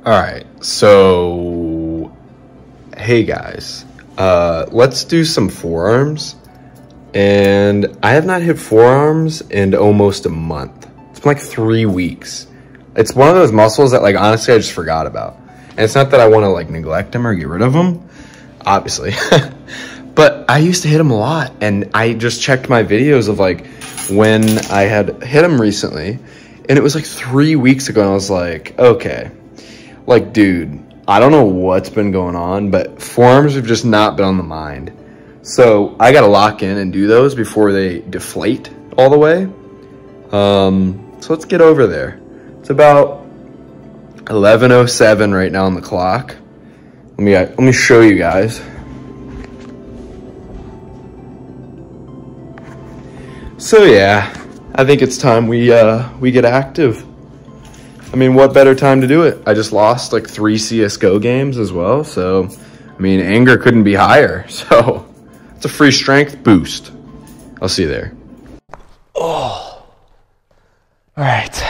All right, so hey guys, let's do some forearms. And I have not hit forearms in almost a month. It's been like 3 weeks. It's one of those muscles that, like, honestly I just forgot about. And it's not that I want to like neglect them or get rid of them, obviously. But I used to hit them a lot, and I just checked my videos of like when I had hit them recently, and it was like 3 weeks ago, and I was like, okay. Like, dude, I don't know what's been going on, but forearms have just not been on the mind. So I got to lock in and do those before they deflate all the way. So let's get over there. It's about 11:07 right now on the clock. Let me show you guys. So yeah, I think it's time we get active. I mean, what better time to do it? I just lost like 3 CSGO games as well. So, I mean, anger couldn't be higher. So, it's a free strength boost. I'll see you there. Oh. All right.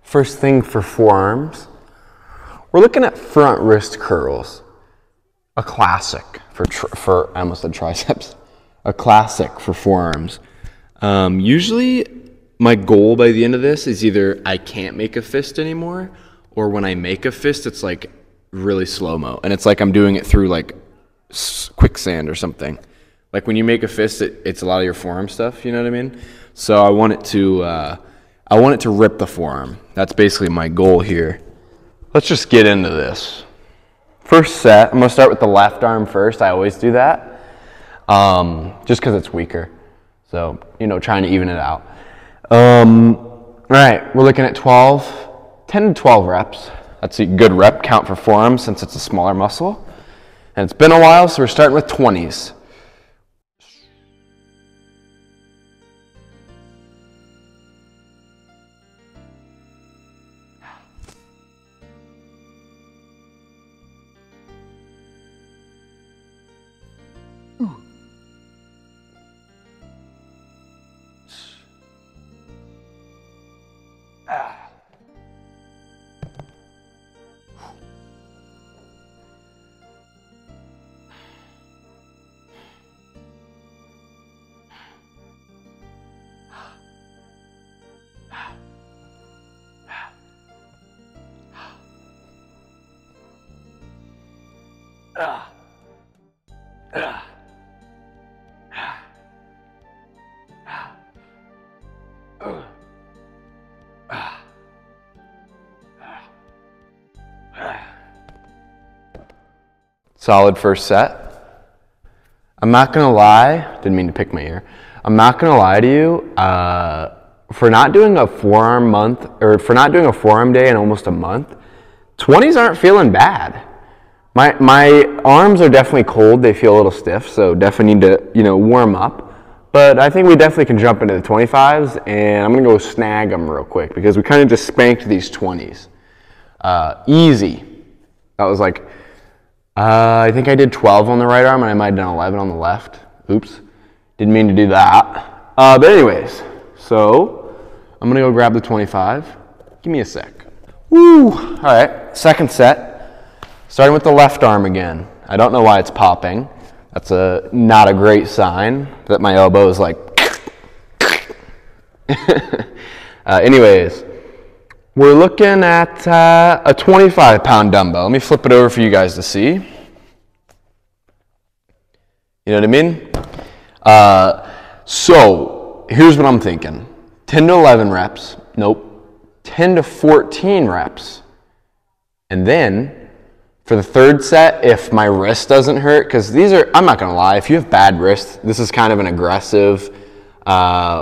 First thing for forearms. We're looking at front wrist curls. A classic for I almost said triceps. A classic for forearms. Usually, my goal by the end of this is either I can't make a fist anymore, or when I make a fist, it's like really slow-mo. And it's like I'm doing it through like quicksand or something. Like when you make a fist, it's a lot of your forearm stuff, you know what I mean? So I want it to rip the forearm. That's basically my goal here. Let's just get into this. First set, I'm gonna start with the left arm first. I always do that, just because it's weaker. So, you know, trying to even it out. All right, we're looking at 10 to 12 reps. That's a good rep count for forearms since it's a smaller muscle. And it's been a while, so we're starting with 20s. Solid first set. I'm not gonna lie, didn't mean to pick my ear. I'm not gonna lie to you, for not doing a forearm month, or for not doing a forearm day in almost a month, 20s aren't feeling bad. My arms are definitely cold, they feel a little stiff, so definitely need to, you know, warm up. But I think we definitely can jump into the 25s, and I'm gonna go snag them real quick because we kind of just spanked these 20s. Easy. That was like, I think I did 12 on the right arm, and I might have done 11 on the left. Oops, didn't mean to do that. But anyways, so I'm gonna go grab the 25. Give me a sec. Woo! All right, second set. Starting with the left arm again. I don't know why it's popping. That's not a great sign that my elbow is like. Anyways, we're looking at a 25-pound dumbbell. Let me flip it over for you guys to see. You know what I mean? So here's what I'm thinking. 10 to 11 reps. Nope. 10 to 14 reps. And then for the third set, if my wrist doesn't hurt, because these are, I'm not going to lie, if you have bad wrists, this is kind of an aggressive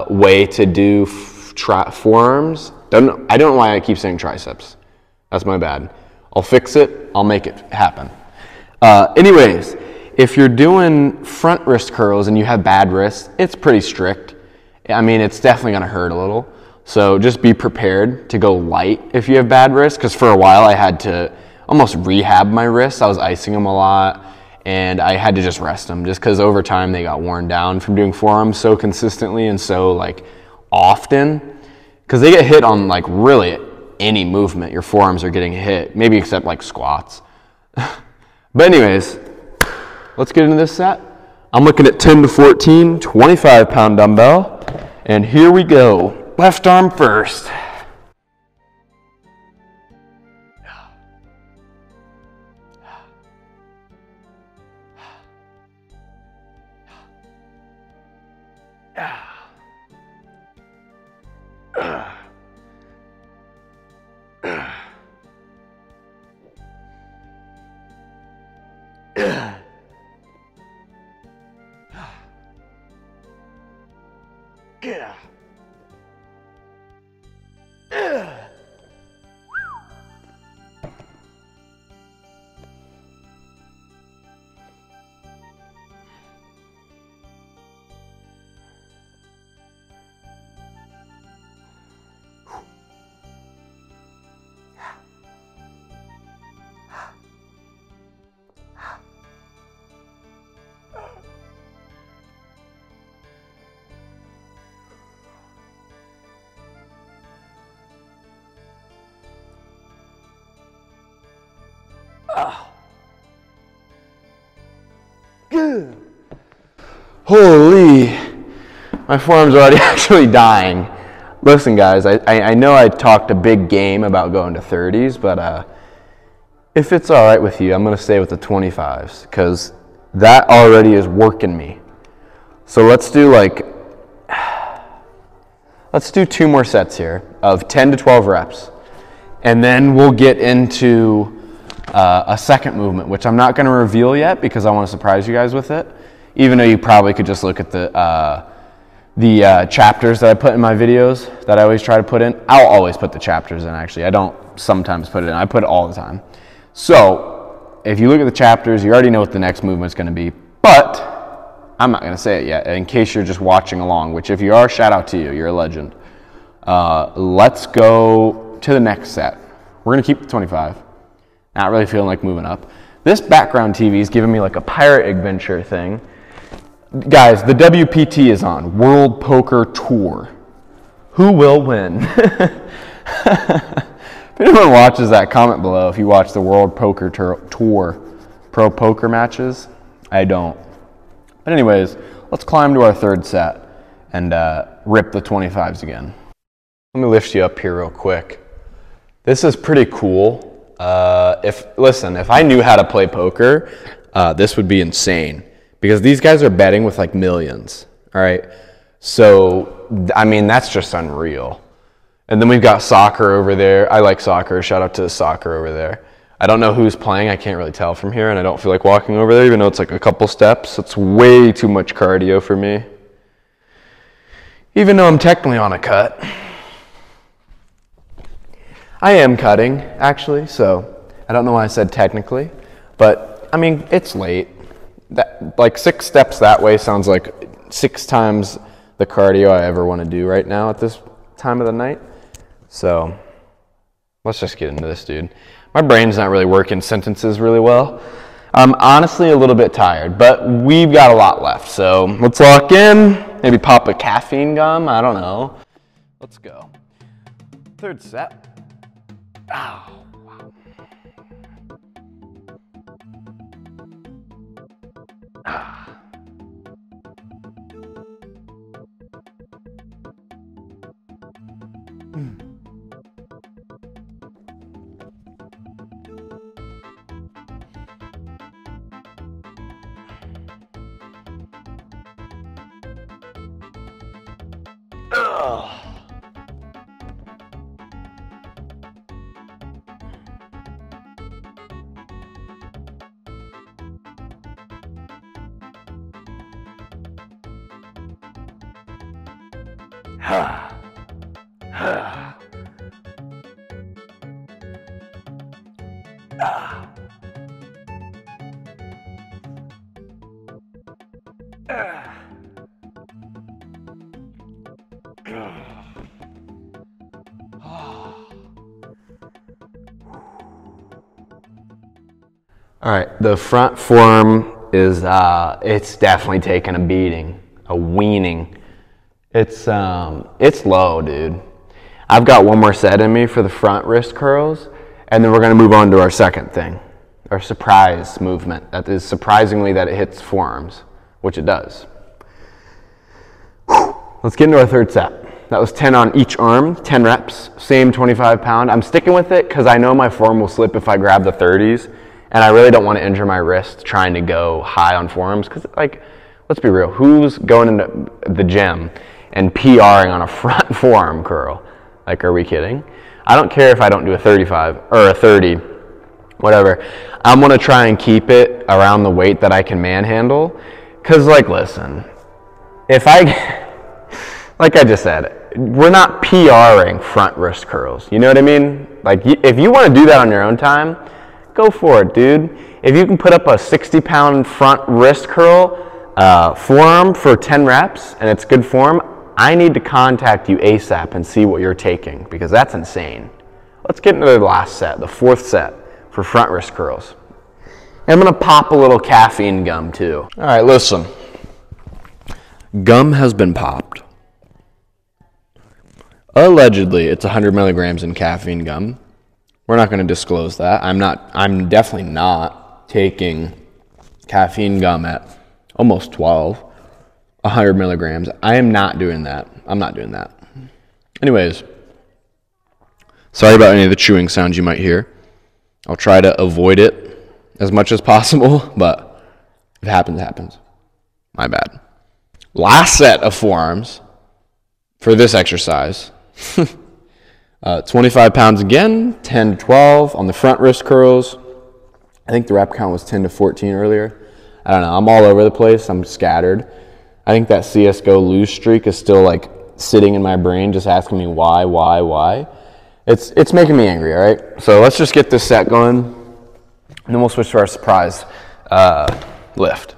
way to do forearms. I don't know why I keep saying triceps. That's my bad. I'll fix it. I'll make it happen. Anyways, if you're doing front wrist curls and you have bad wrists, it's pretty strict. I mean, it's definitely going to hurt a little. So just be prepared to go light if you have bad wrists, because for a while I had to almost rehab my wrists. I was icing them a lot, and I had to just rest them just because over time they got worn down from doing forearms so consistently and so like often, because they get hit on like really any movement, your forearms are getting hit, maybe except like squats. But anyways, let's get into this set. I'm looking at 10 to 14, 25-pound dumbbell, and here we go. Left arm first. Good. Holy, my forearm's already actually dying. Listen guys, I know I talked a big game about going to 30s, but if it's all right with you, I'm gonna stay with the 25s because that already is working me. So let's do two more sets here of 10 to 12 reps. And then we'll get into a second movement, which I'm not going to reveal yet because I want to surprise you guys with it, even though you probably could just look at the chapters that I put in my videos that I always try to put in. I'll always put the chapters in, actually. I don't sometimes put it in. I put it all the time. So if you look at the chapters, you already know what the next movement is going to be, but I'm not going to say it yet in case you're just watching along, which if you are, shout out to you. You're a legend. Let's go to the next set. We're going to keep the 25. Not really feeling like moving up. This background TV is giving me like a pirate adventure thing. Guys, the WPT is on, World Poker Tour. Who will win? If anyone watches that, comment below if you watch the World Poker Tour pro poker matches. I don't. But anyways, let's climb to our third set and rip the 25s again. Let me lift you up here real quick. This is pretty cool. If I knew how to play poker, this would be insane because these guys are betting with like millions. All right. So, I mean, that's just unreal. And then we've got soccer over there. I like soccer. Shout out to soccer over there. I don't know who's playing. I can't really tell from here, and I don't feel like walking over there, even though it's like a couple steps. It's way too much cardio for me. Even though I'm technically on a cut. I am cutting, actually, so I don't know why I said technically, but I mean, it's late. Like 6 steps that way sounds like 6 times the cardio I ever want to do right now at this time of the night. So let's just get into this, dude. My brain's not really working sentences really well. I'm honestly a little bit tired, but we've got a lot left. So let's lock in, maybe pop a caffeine gum, I don't know. Let's go. Third set. Oh, wow. All right, the front forearm is, it's definitely taking a beating, a weaning. It's low, dude. I've got one more set in me for the front wrist curls, and then we're gonna move on to our second thing, our surprise movement. That is surprisingly that it hits forearms, which it does. Let's get into our third set. That was 10 on each arm, 10 reps, same 25 pound. I'm sticking with it because I know my form will slip if I grab the 30s, and I really don't want to injure my wrist trying to go high on forearms because, like, let's be real, who's going into the gym and PRing on a front forearm curl? Like, are we kidding? I don't care if I don't do a 35 or a 30, whatever. I'm gonna try and keep it around the weight that I can manhandle. Cause like, listen, if I, like I just said, we're not PRing front wrist curls. You know what I mean? Like, if you wanna do that on your own time, go for it, dude. If you can put up a 60-pound front wrist curl, forearm for 10 reps, and it's good form, I need to contact you ASAP and see what you're taking, because that's insane. Let's get into the last set, the fourth set for front wrist curls. And I'm gonna pop a little caffeine gum too. All right, listen. Gum has been popped. Allegedly, it's 100 milligrams in caffeine gum. We're not gonna disclose that. I'm definitely not taking caffeine gum at almost 12. 100 milligrams. I am not doing that. I'm not doing that. Anyways, sorry about any of the chewing sounds you might hear. I'll try to avoid it as much as possible, but if it happens, it happens. My bad. Last set of forearms for this exercise. 25 pounds again, 10 to 12 on the front wrist curls. I think the rep count was 10 to 14 earlier. I don't know. I'm all over the place. I'm scattered. I think that CSGO lose streak is still like sitting in my brain, just asking me why. It's making me angry, all right? So let's just get this set going, and then we'll switch to our surprise lift.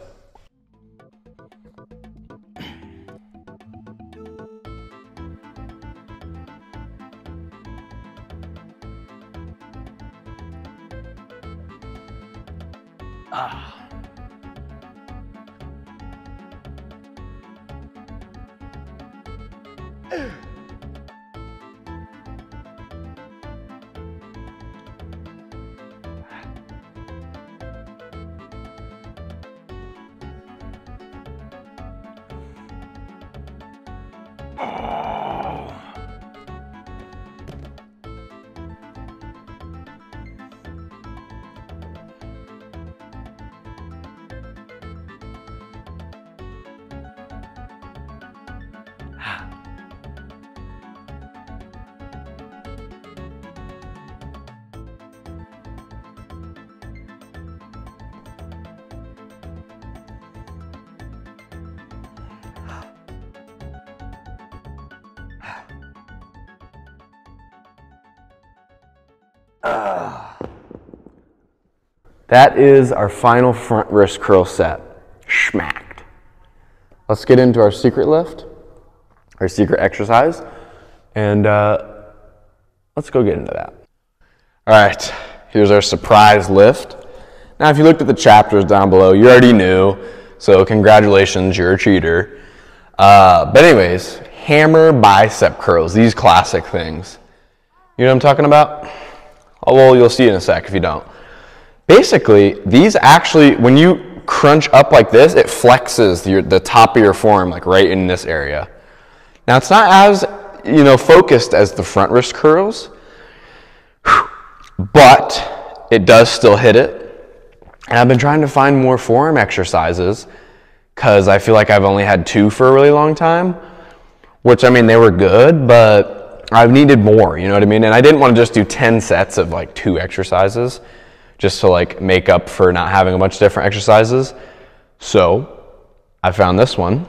That is our final front wrist curl set. Schmacked. Let's get into our secret lift, our secret exercise, and let's go get into that. All right, here's our surprise lift. Now, if you looked at the chapters down below, you already knew, so congratulations, you're a cheater. But anyways, hammer bicep curls, these classic things. You know what I'm talking about? Oh, well, you'll see in a sec if you don't. Basically, these actually, when you crunch up like this, it flexes the top of your form, like right in this area. Now, it's not as, focused as the front wrist curls, but it does still hit it. And I've been trying to find more forearm exercises because I feel like I've only had 2 for a really long time, which, I mean, they were good, but I've needed more, you know what I mean? And I didn't want to just do 10 sets of like 2 exercises just to like make up for not having a bunch of different exercises. So I found this one,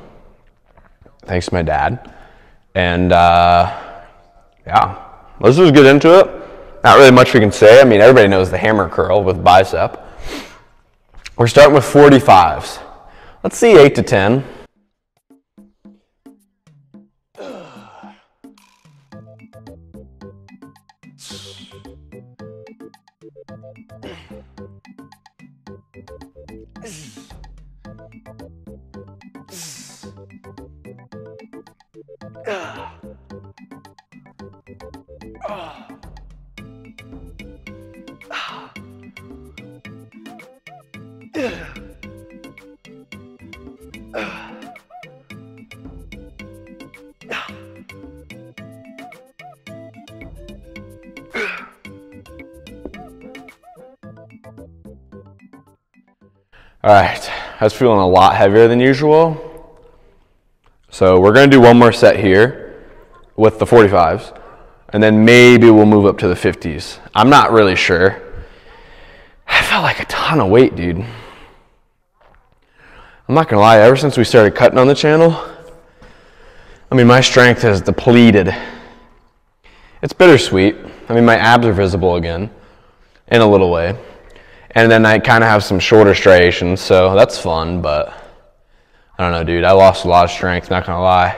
thanks to my dad. And yeah, let's just get into it. Not really much we can say. I mean, everybody knows the hammer curl with bicep. We're starting with 45s. Let's see 8 to 10. All right, I was feeling a lot heavier than usual. So we're gonna do one more set here with the 45s, and then maybe we'll move up to the 50s. I'm not really sure. I felt like a ton of weight, dude. I'm not gonna lie, ever since we started cutting on the channel, I mean, my strength has depleted. It's bittersweet. I mean, my abs are visible again, in a little way. And then I kind of have some shoulder striations, so that's fun, but I don't know, dude. I lost a lot of strength, not gonna lie.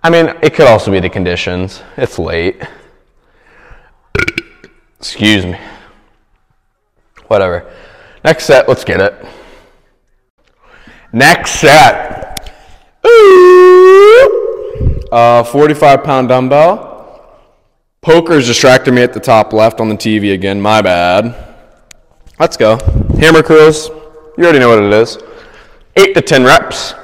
I mean, it could also be the conditions. It's late. Excuse me. Whatever. Next set, let's get it. Next set. 45-pound dumbbell. Poker's distracted me at the top left on the TV again, my bad. Let's go. Hammer curls. You already know what it is. 8 to 10 reps.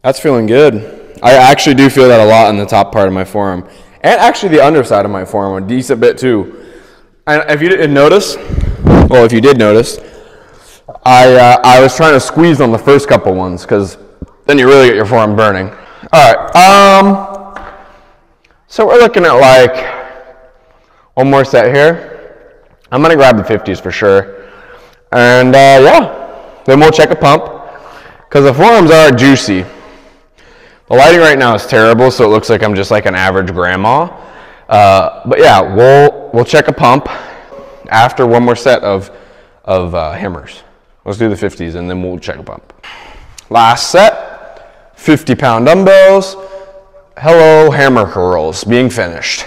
That's feeling good. I actually do feel that a lot in the top part of my forearm, and actually the underside of my forearm a decent bit too. And if you didn't notice, well, if you did notice, I was trying to squeeze on the first couple ones because then you really get your forearm burning. All right, so we're looking at like one more set here. I'm gonna grab the 50s for sure, and yeah, then we'll check a pump because the forearms are juicy. The lighting right now is terrible, so it looks like I'm just like an average grandma. But yeah, we'll check a pump after one more set of hammers. Let's do the 50s and then we'll check a pump. Last set, 50-pound dumbbells. Hello, hammer curls being finished.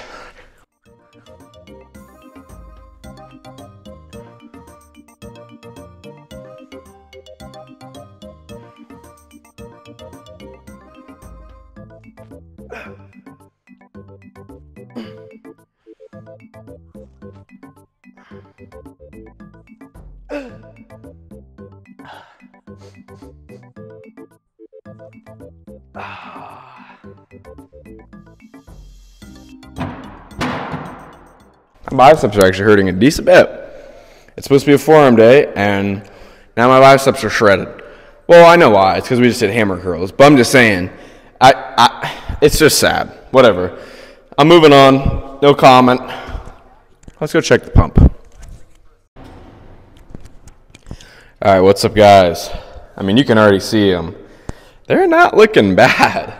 My biceps are actually hurting a decent bit. It's supposed to be a forearm day, and now my biceps are shredded. Well, I know why. It's because we just did hammer curls. But I'm just saying, it's just sad. Whatever. I'm moving on. No comment. Let's go check the pump. All right, what's up, guys? I mean, you can already see them. They're not looking bad.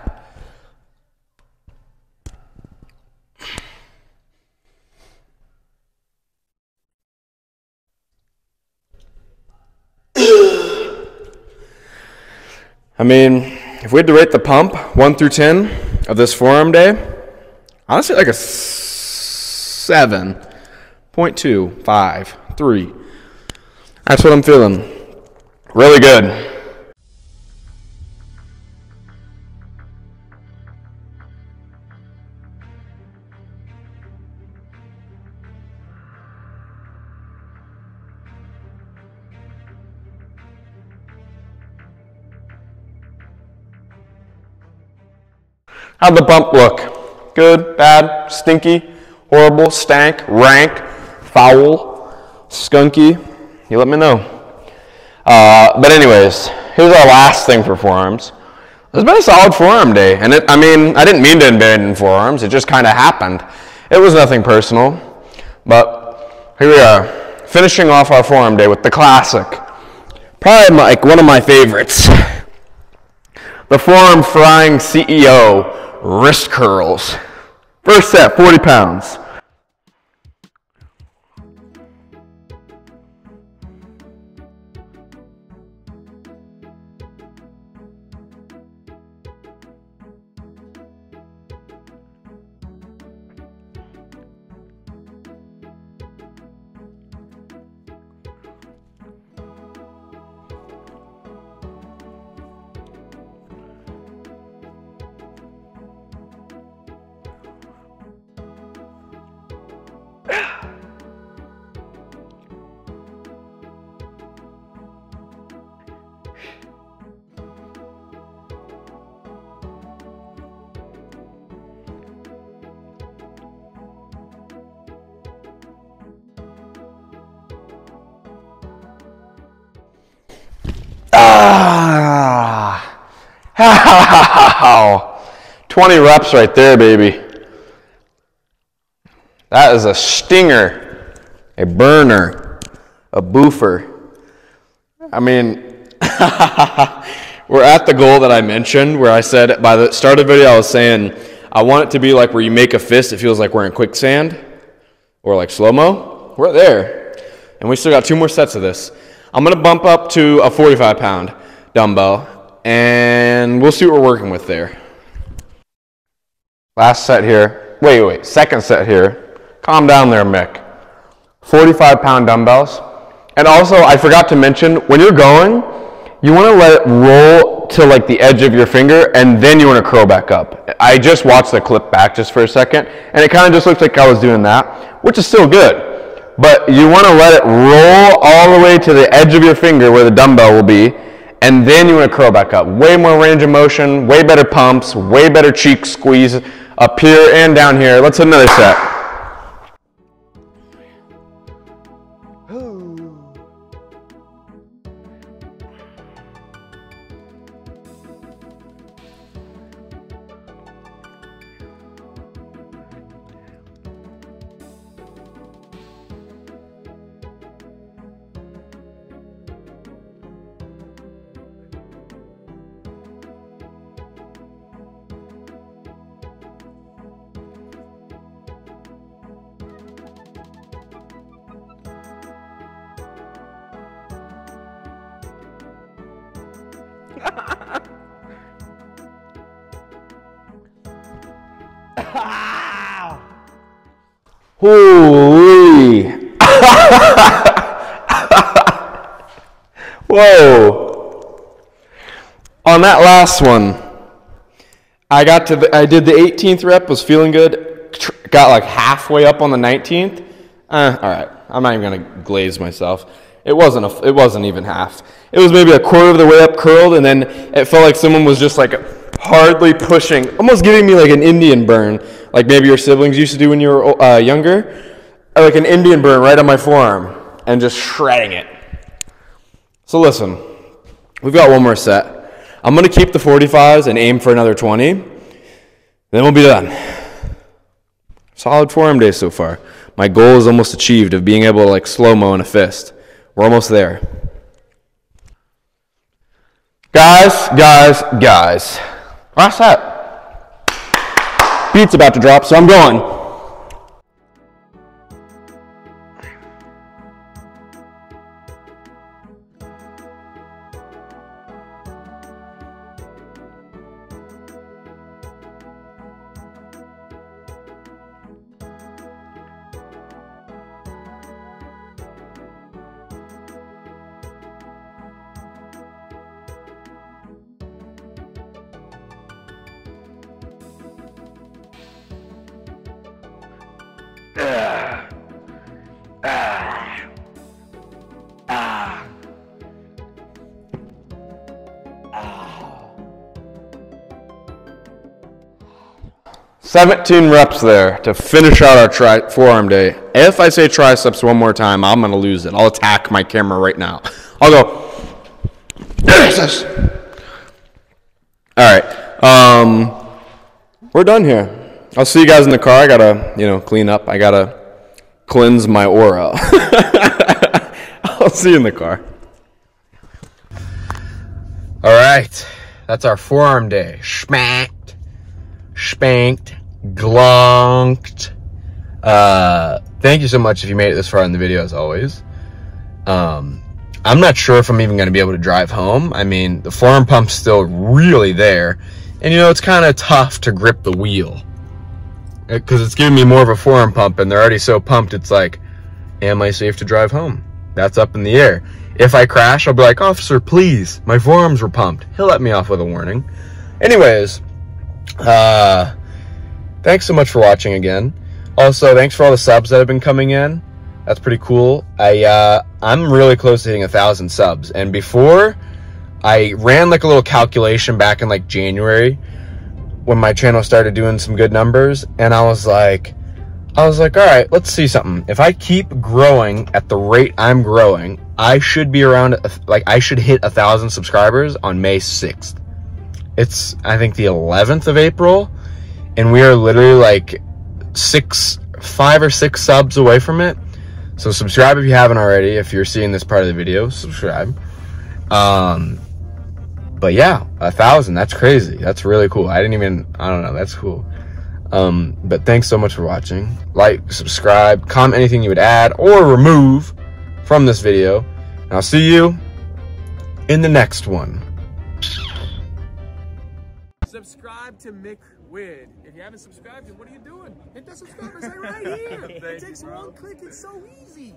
I mean, if we had to rate the pump 1 through 10 of this forearm day, honestly, like a 7.253. That's what I'm feeling. Really good. How'd the bump look? Good, bad, stinky, horrible, stank, rank, foul, skunky? You let me know. But anyways, here's our last thing for forearms. It's been a solid forearm day, and I mean, I didn't mean to abandon forearms. It just kind of happened. It was nothing personal, but here we are, finishing off our forearm day with the classic, probably like one of my favorites, the forearm frying CEO wrist curls. First set, 40 pounds. Wow. 20 reps right there, baby. That is a stinger, a burner, a boofer. I mean, we're at the goal that I mentioned where I said by the start of the video, I was saying, I want it to be like where you make a fist, it feels like we're in quicksand or like slow-mo. We're there. And we still got 2 more sets of this. I'm going to bump up to a 45-pound dumbbell, and we'll see what we're working with there. Last set here. Wait, second set here. Calm down there, Mick. 45-pound dumbbells. And also, I forgot to mention, when you're going, you want to let it roll to like the edge of your finger, and then you want to curl back up. I just watched the clip back just for a second, and it kind of just looks like I was doing that, which is still good. But you want to let it roll all the way to the edge of your finger where the dumbbell will be, and then you want to curl back up. Way more range of motion, way better pumps, way better cheek squeeze up here and down here. Let's hit another set. Holy! Whoa! On that last one, I did the 18th rep, was feeling good, got like halfway up on the 19th. All right, I'm not even gonna glaze myself. It wasn't even half. It was maybe a quarter of the way up curled, and then it felt like someone was just like hardly pushing, almost giving me like an Indian burn, like maybe your siblings used to do when you were younger, or like an Indian burn right on my forearm, and just shredding it. So listen, we've got one more set. I'm gonna keep the 45s and aim for another 20, then we'll be done. Solid forearm day so far. My goal is almost achieved of being able to like slow-mo in a fist. We're almost there. Guys. Last set. Beat's about to drop, so I'm going. Ah. 17 reps there to finish out our forearm day. If I say triceps one more time, I'm going to lose it. I'll attack my camera right now. I'll go. All right. We're done here. I'll see you guys in the car. I gotta, clean up. I gotta cleanse my aura. I'll see you in the car. All right. That's our forearm day. Schmacked, spanked, glonked. Thank you so much if you made it this far in the video, as always. I'm not sure if I'm even going to be able to drive home. I mean, the forearm pump's still really there. And, it's kind of tough to grip the wheel. Because it's giving me more of a forearm pump, and they're already so pumped, it's like, am I safe to drive home? That's up in the air. If I crash, I'll be like, officer, please, my forearms were pumped. He'll let me off with a warning. Anyways, thanks so much for watching again. Also, thanks for all the subs that have been coming in. That's pretty cool. I'm really close to hitting 1,000 subs. And before, I ran like a little calculation back in like January when my channel started doing some good numbers. And I was like, all right, let's see something. If I keep growing at the rate I'm growing, I should be around, I should hit 1,000 subscribers on May 6th. It's, I think, the 11th of April. And we are literally like 5 or 6 subs away from it. So subscribe if you haven't already. If you're seeing this part of the video, subscribe. But yeah, 1,000, that's crazy. That's really cool. I don't know, that's cool. But thanks so much for watching. Like, subscribe, comment anything you would add or remove from this video. And I'll see you in the next one. Subscribe to MickWiddd. If you haven't subscribed, then what are you doing? Hit that subscribe button right here. It takes one click. It's so easy.